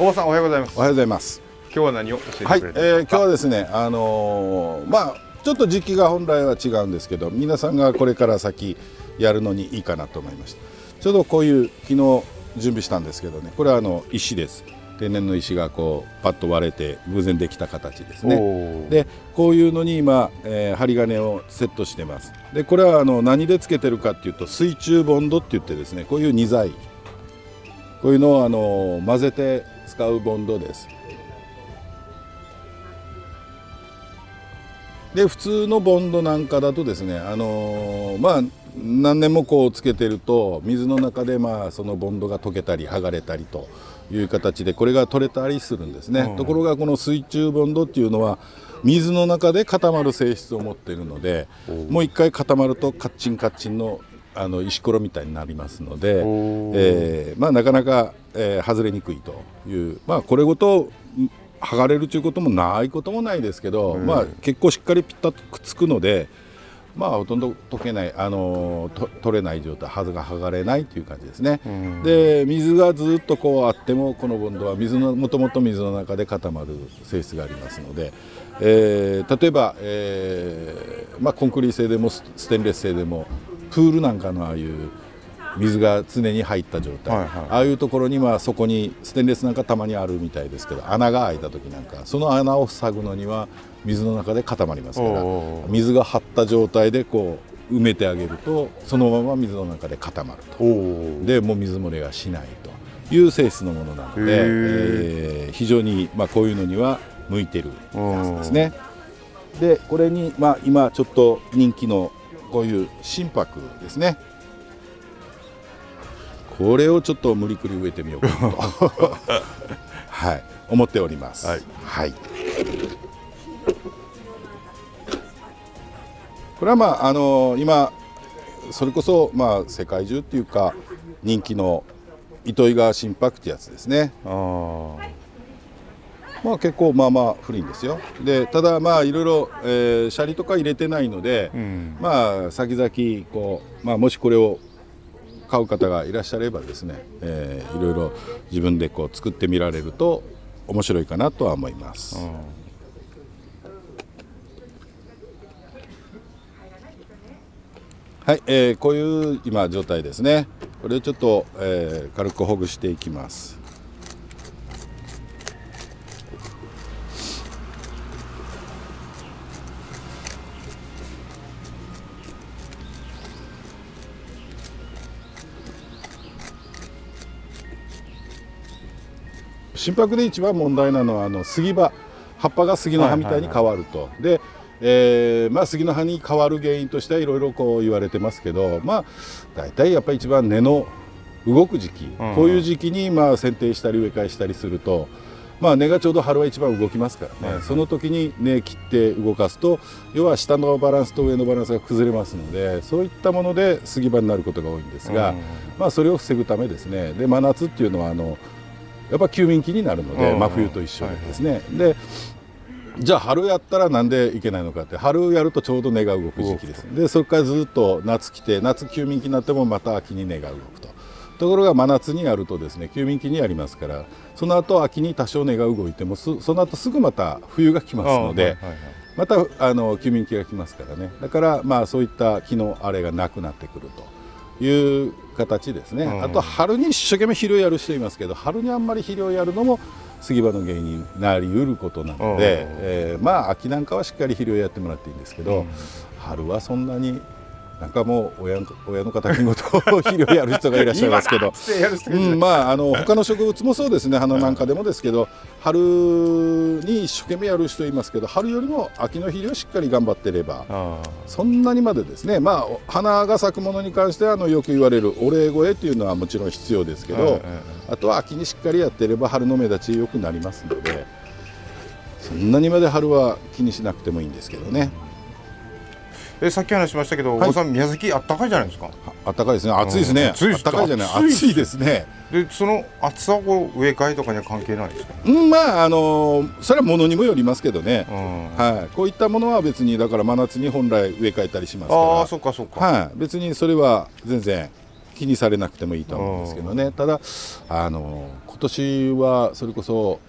大場さん、おはようございます。おはようございます。今日は何を教えてくれるんですか？今日はですね、ちょっと時期が本来は違うんですけど、皆さんがこれから先やるのにいいかなと思いました。ちょうどこういう昨日準備したんですけどね、これは石です。天然の石がこうパッと割れて偶然できた形ですね。でこういうのに今、針金をセットしてます。でこれは何でつけてるかっていうと、水中ボンドって言ってですね、こういう2材、こういうのを混ぜて使うボンドです。で普通のボンドなんかだとですね、何年もこうつけてると水の中でそのボンドが溶けたり剥がれたりという形でこれが取れたりするんですね。ところがこの水中ボンドっていうのは水の中で固まる性質を持っているので、もう一回固まるとカッチンカッチンの石ころみたいになりますので、なかなか、外れにくいという、これごと剥がれるということもないこともないですけど、結構しっかりピッタッとくっつくので、ほとんど溶けない、取れない状態、はずが剥がれないという感じですね。で水がずっとこうあってもこのボンドはもともと水の中で固まる性質がありますので、例えば、コンクリ製でもステンレス製でもプールなんかのああいう水が常に入った状態、ああいうところにそこにステンレスなんかたまにあるみたいですけど、穴が開いた時なんかその穴を塞ぐのには水の中で固まりますから、水が張った状態でこう埋めてあげるとそのまま水の中で固まると。でもう水漏れがしないという性質のものなので、非常にこういうのには向いてるやつですね。でこれに今ちょっと人気のこういう心拍ですね。これをちょっと無理くり植えてみようかなと思っております。これは今それこそ世界中っていうか人気の糸魚川心拍ってやつですね。結構古いんですよ。でただいろいろ、シャリとか入れてないので、先々こう、もしこれを買う方がいらっしゃればですね、いろいろ自分でこう作ってみられると面白いかなとは思います。こういう今状態ですね。これをちょっと、軽くほぐしていきます。心拍で一番問題なのは杉葉、葉っぱが杉の葉みたいに変わると。で、杉の葉に変わる原因としてはいろいろこう言われてますけど、大体やっぱり一番根の動く時期、こういう時期に剪定したり植え替えしたりすると、根がちょうど春は一番動きますからね、その時に根切って動かすと要は下のバランスと上のバランスが崩れますので、そういったもので杉葉になることが多いんですが、それを防ぐためですね。で真夏っていうのはやっぱ休眠期になるので、真冬と一緒でですね。でじゃあ春やったらなんでいけないのかって、春やるとちょうど根が動く時期です。でそれからずっと夏来て、夏休眠期になってもまた秋に根が動くと。ところが真夏にやるとですね、休眠期にやりますから、その後秋に多少根が動いてもその後すぐまた冬が来ますので、また休眠期が来ますからね。だからそういった木のあれがなくなってくるという形ですね。あと春に一生懸命肥料やる人いますけど、春にあんまり肥料やるのも杉葉の原因になりうることなので、秋なんかはしっかり肥料やってもらっていいんですけど、春はそんなになんかもう親の敵ごと肥料やる人がいらっしゃいますけど他の植物もそうですね。花なんかでもですけど、春に一生懸命やる人いますけど、春よりも秋の肥料をしっかり頑張ってればそんなにまでですね。花が咲くものに関してはよく言われるお礼声というのはもちろん必要ですけど、あとは秋にしっかりやってれば春の目立ち良くなりますので、そんなにまで春は気にしなくてもいいんですけどね。さっき話しましたけど、お子さん宮崎あったかいじゃないですか。あったかいですね。暑いですね。あったかいじゃない、暑いですね。でその暑さを植え替えとかには関係ないですか？それは物にもよりますけどね。こういったものは別にだから真夏に本来植え替えたりしますから。そうか。別にそれは全然気気にされなくてもいいと思うんですけどね。ただ今年はそれこそ、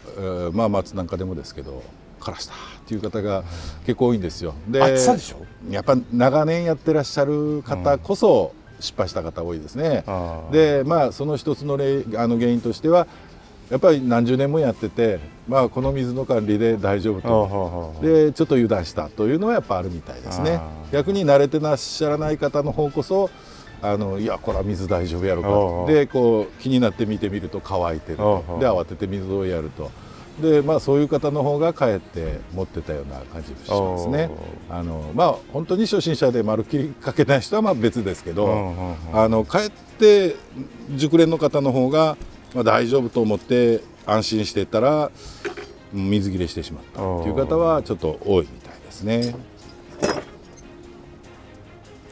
まあ松なんかでもですけど枯らしたっていう方が結構多いんですよ。で暑さでしょ。やっぱ長年やってらっしゃる方こそ失敗した方多いですね。でまあその一つの原因としてはやっぱり何十年もやってて、まあ、この水の管理で大丈夫とでちょっと油断したというのはやっぱあるみたいですね。逆に慣れてらっしゃらない方の方こそいやこれは水大丈夫やろかでこう気になって見てみると乾いてるとで慌てて水をやるとで、まあ、そういう方の方がかえって持ってたような感じがしますね。まあ本当に初心者でまるっきりかけない人はまあ別ですけどかえって熟練の方の方がまあ大丈夫と思って安心してたら水切れしてしまったという方はちょっと多いみたいですね。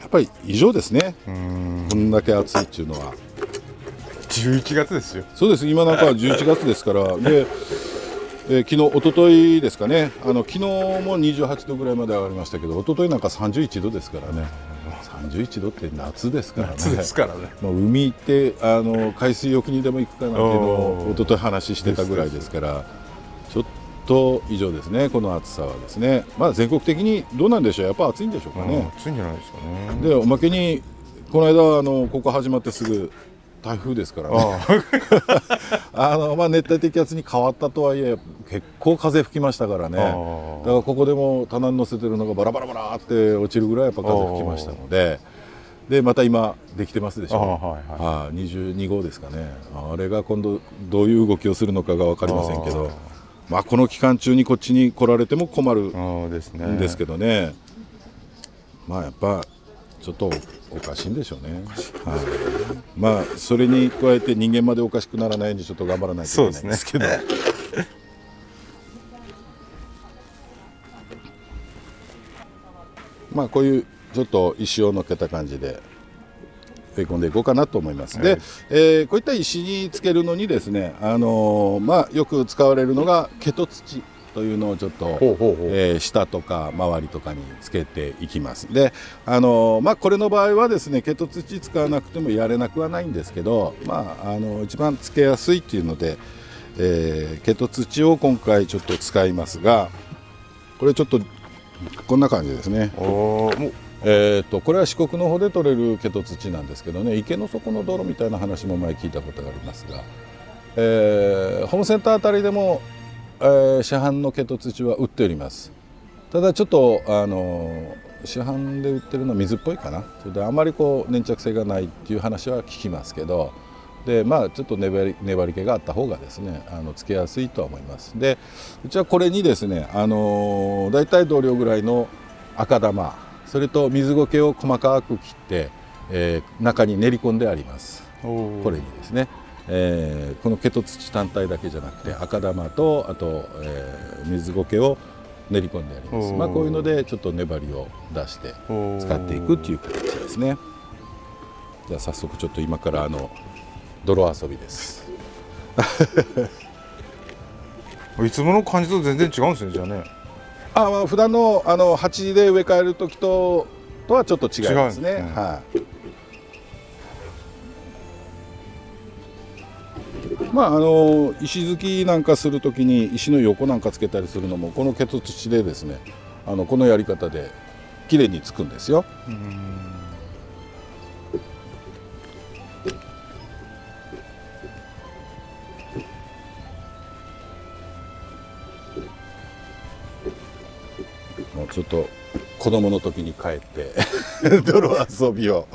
やっぱり異常ですね。こんだけ暑いっていうのは。11月ですよ。そうです。今なんか11月ですからで、昨日一昨日ですかね。昨日も28度ぐらいまで上がりましたけど、一昨日なんか31度ですからね。31度って夏ですからね。夏ですからね。もう海行って海水浴にでも行くかなっていうのを一昨日話してたぐらいですから、ちょっと異常ですね。この暑さはですね。まあ全国的にどうなんでしょう。やっぱ暑いんでしょうかね。暑いんじゃないですかね。でおまけにこの間ここ始まってすぐ台風ですからね。まあ熱帯低気圧に変わったとはいえ結構風吹きましたからね。だからここでも棚に乗せてるのがバラバラバラって落ちるぐらいやっぱ風吹きましたので、でまた今できてますでしょ。22号ですかね。あれが今度どういう動きをするのかが分かりませんけど、まあこの期間中にこっちに来られても困るんですけどね。まあやっぱちょっとおかしいんでしょうね。まあそれに加えて人間までおかしくならないようにちょっと頑張らないといけないんですけど。まあこういうちょっと石を乗っけた感じで植え込んでいこうかなと思います。で、こういった石につけるのにですね、まあよく使われるのがケト土というのをちょっと下とか周りとかにつけていきます。でまあ、これの場合はですねケト土使わなくてもやれなくはないんですけど、まあ、一番つけやすいっていうので、ケト土を今回ちょっと使いますが、これちょっとこんな感じですね。これは四国の方で取れるケト土なんですけどね、池の底の泥みたいな話も前聞いたことがありますが、ホームセンターあたりでも市販のケト土は売っております。ただちょっと市販で売ってるのは水っぽいかな。それであまりこう粘着性がないっていう話は聞きますけど、でまあちょっと粘り気があった方がですねつけやすいとは思います。でうちはこれにですねだいたい同量ぐらいの赤玉、それと水苔を細かく切って、中に練り込んであります。これにですねこのケト土単体だけじゃなくて赤玉とあと、水苔を練り込んであります。まあ、こういうのでちょっと粘りを出して使っていくっていう形ですね。じゃあ早速ちょっと今から泥遊びです。いつもの感じと全然違うんですね。じゃあね。まあ普段の鉢で植え替える時とはちょっと違いますね。はい。まあ石突きなんかするときに石の横なんかつけたりするのもこのケト土でですねこのやり方できれいにつくんですよ。もうちょっと子供の時に帰って泥遊びを。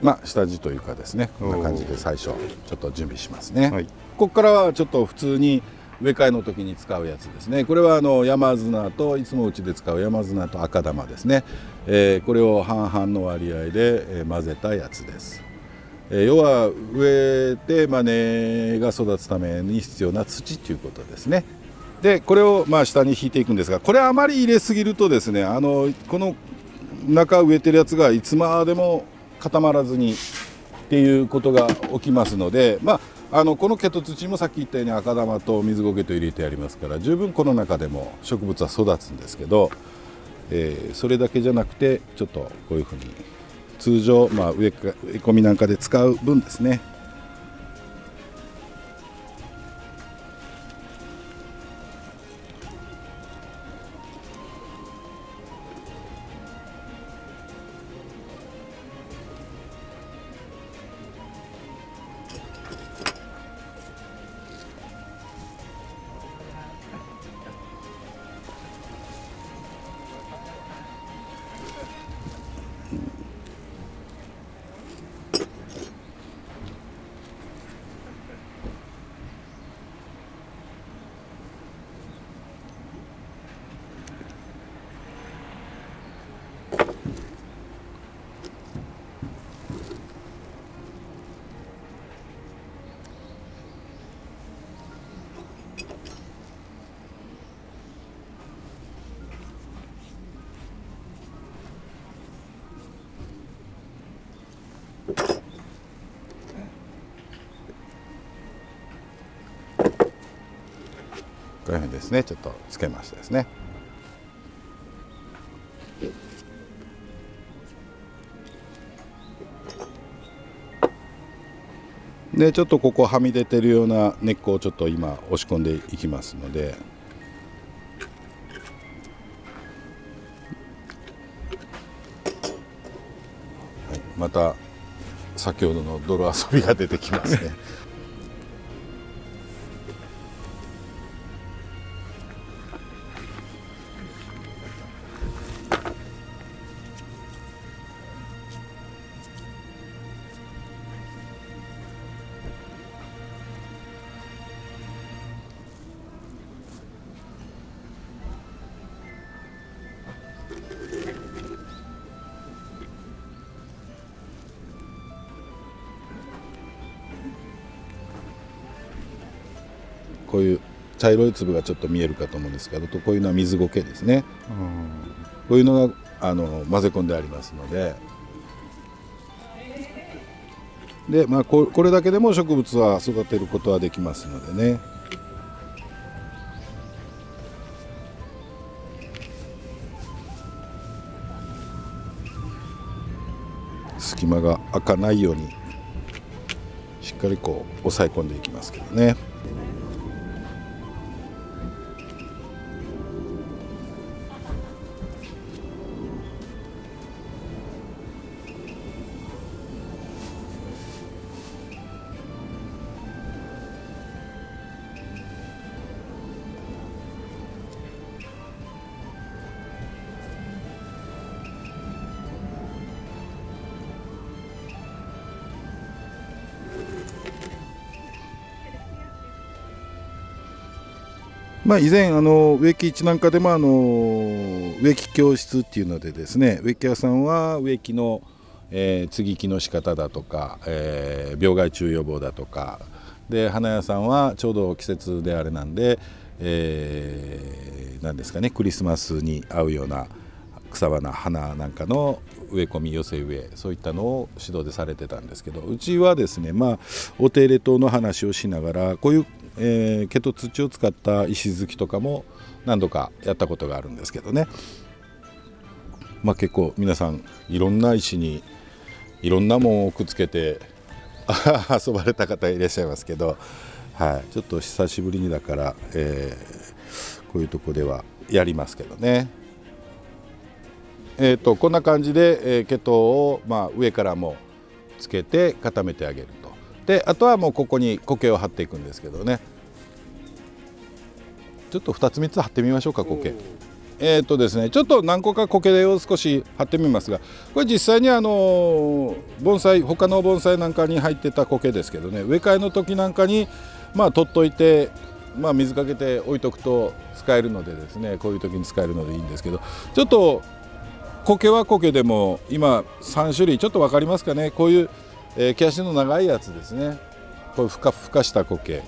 まあ下地というかですね、こんな感じで最初ちょっと準備しますね。ここからはちょっと普通に植え替えの時に使うやつですね。これは山砂といつもうちで使う山砂と赤玉ですね。これを半々の割合で混ぜたやつです。要は植えて根が育つために必要な土ということですね。でこれをまあ下に引いていくんですが、これあまり入れすぎるとですねこの中植えてるやつがいつまでも固まらずにっていうことが起きますので、この毛と土もさっき言ったように赤玉と水苔と入れてありますから十分この中でも植物は育つんですけど、それだけじゃなくてちょっとこういうふうに通常、植え込みなんかで使う分ですね、こういうふうにですねちょっとつけましてですね、でちょっとここはみ出てるような根っこをちょっと今押し込んでいきますので、また先ほどの泥遊びが出てきますねこういう茶色い粒がちょっと見えるかと思うんですけど、こういうのは水苔ですね、こういうのが混ぜ込んでありますので、これだけでも植物は育てることはできますのでね。隙間が開かないようにしっかりこう押さえ込んでいきますけどね。以前植木市なんかでも植木教室っていうのでですね、植木屋さんは植木の、接ぎ木の仕方だとか、病害虫予防だとかで、花屋さんはちょうど季節であれなんで、なんですかね、クリスマスに合うような草花花なんかの植え込み寄せ植え、そういったのを指導でされてたんですけど、うちはですね、お手入れ等の話をしながらこういう毛と土を使った石突きとかも何度かやったことがあるんですけどね、結構皆さんいろんな石にいろんなもんをくっつけて遊ばれた方いらっしゃいますけど、ちょっと久しぶりにだから、こういうとこではやりますけどね。こんな感じで、毛頭を、上からもつけて固めてあげると。であとはもうここに苔を貼っていくんですけどね、ちょっと2つ3つ貼ってみましょうか。苔ですね、ちょっと何個か苔を少し貼ってみますが、これ実際に盆栽、他の盆栽なんかに入ってた苔ですけどね、植え替えの時なんかに取っといて、水かけて置いとくと使えるのでですね、こういう時に使えるのでいいんですけど、ちょっと苔は苔でも今3種類ちょっと分かりますかね。こういう毛足の長いやつですね、こういうふかふかした苔、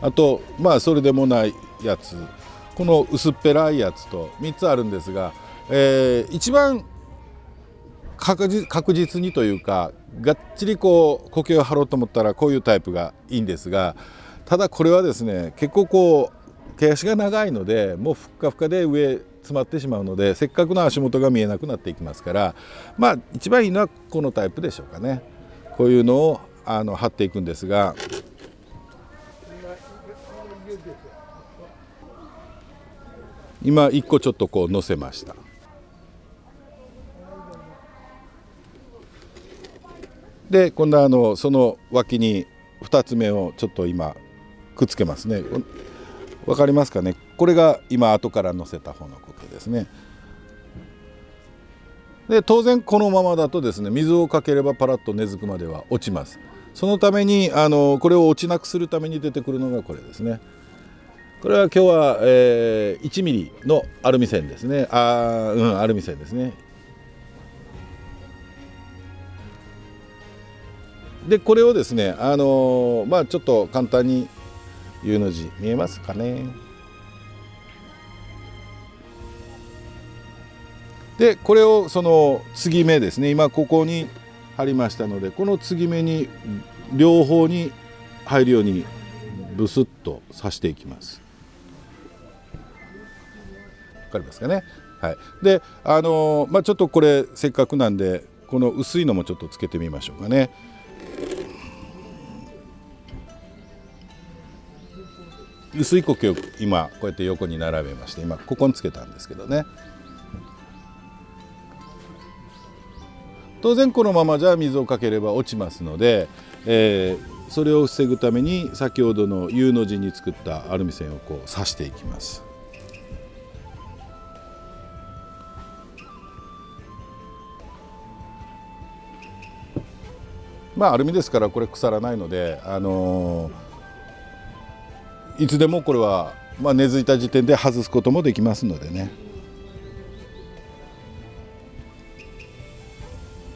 あとそれでもないやつ、この薄っぺらいやつと3つあるんですが、一番確実にというかがっちりこう苔を張ろうと思ったらこういうタイプがいいんですが、ただこれはですね結構こう毛足が長いのでもうふっかふかで上詰まってしまうので、せっかくの足元が見えなくなっていきますから、まあ一番いいのはこのタイプでしょうかね。こういうのを張っていくんですが、今1個ちょっとこう乗せました。で今度はその脇に2つ目をちょっと今くっつけますね。分かりますかね。これが今後から乗せた方の苔ですね。で当然このままだとですね水をかければパラッと根付くまでは落ちます。そのためにこれを落ちなくするために出てくるのがこれですね。これは今日は、1ミリのアルミ線ですね。アルミ線ですね。でこれをですねちょっと簡単に U の字見えますかね。でこれをその継ぎ目ですね、今ここに貼りましたので、この継ぎ目に両方に入るようにブスッと刺していきます。わかりますかね。はい、でちょっとこれせっかくなんでこの薄いのもちょっとつけてみましょうかね。薄い苔を今こうやって横に並べまして、今ここにつけたんですけどね。当然このままじゃ水をかければ落ちますので、それを防ぐために先ほどの U の字に作ったアルミ線をこう刺していきます。アルミですからこれ腐らないので、いつでもこれは、根付いた時点で外すこともできますのでね。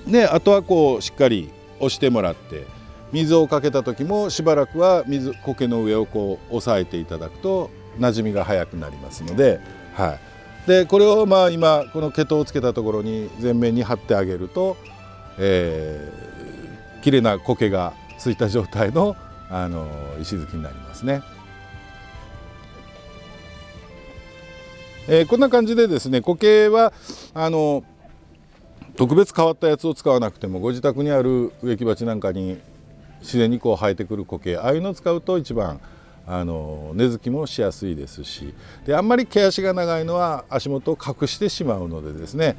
であとはこうしっかり押してもらって、水をかけた時もしばらくは苔の上をこう押さえていただくと馴染みが早くなりますので、はい、でこれを今この毛頭をつけたところに全面に貼ってあげると、きれいな苔がついた状態の、石突きになりますね。こんな感じでですね、苔は特別変わったやつを使わなくてもご自宅にある植木鉢なんかに自然にこう生えてくる苔、ああいうのを使うと一番根付きもしやすいですし、であんまり毛足が長いのは足元を隠してしまうのでですね、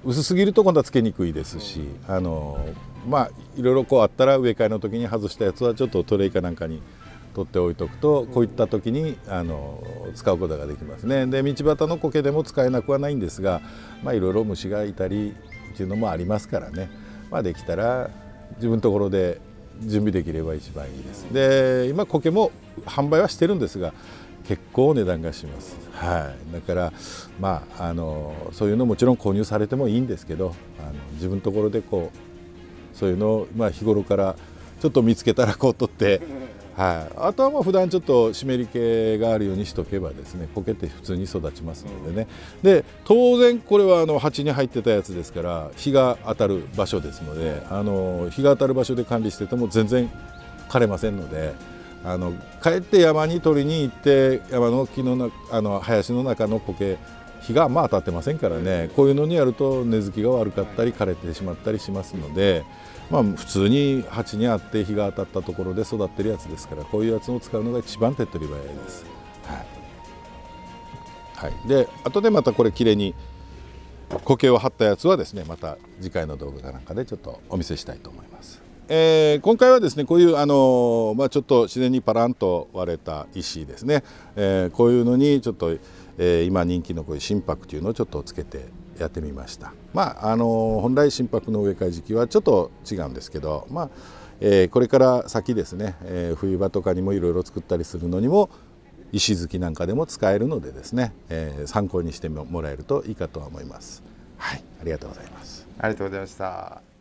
薄すぎると今度はつけにくいですし、いろいろこうあったら植え替えの時に外したやつはちょっとトレイかなんかに取っておいとくと、こういった時に使うことができますね。で道端の苔でも使えなくはないんですが、いろいろ虫がいたりっていうのもありますからね、できたら自分のところで準備できれば一番いいです。で今苔も販売はしてるんですが結構値段がします。はい、だからそういうのもちろん購入されてもいいんですけど、自分のところでこうそういうのを日頃からちょっと見つけたらこう取ってあとは普段ちょっと湿り気があるようにしとけばですね、苔って普通に育ちますのでね。で当然これは鉢に入ってたやつですから日が当たる場所ですので、日が当たる場所で管理してても全然枯れませんので、帰って山に取りに行って山の木の林の中の苔、日が当たってませんからね、こういうのにやると根付きが悪かったり枯れてしまったりしますので、普通に鉢にあって日が当たったところで育ってるやつですから、こういうやつを使うのが一番手っ取り早いです。で後でまたこれきれいに苔を張ったやつはですね、また次回の動画かなんかでちょっとお見せしたいと思います。今回はですねこういうちょっと自然にパランと割れた石ですね、こういうのにちょっと、今人気のこういう心拍というのをちょっとつけてやってみました。本来心拍の植え替え時期はちょっと違うんですけど、これから先ですね、冬場とかにもいろいろ作ったりするのにも石突きなんかでも使えるのでですね、参考にしてもらえるといいかとは思います。はい、ありがとうございます。ありがとうございました。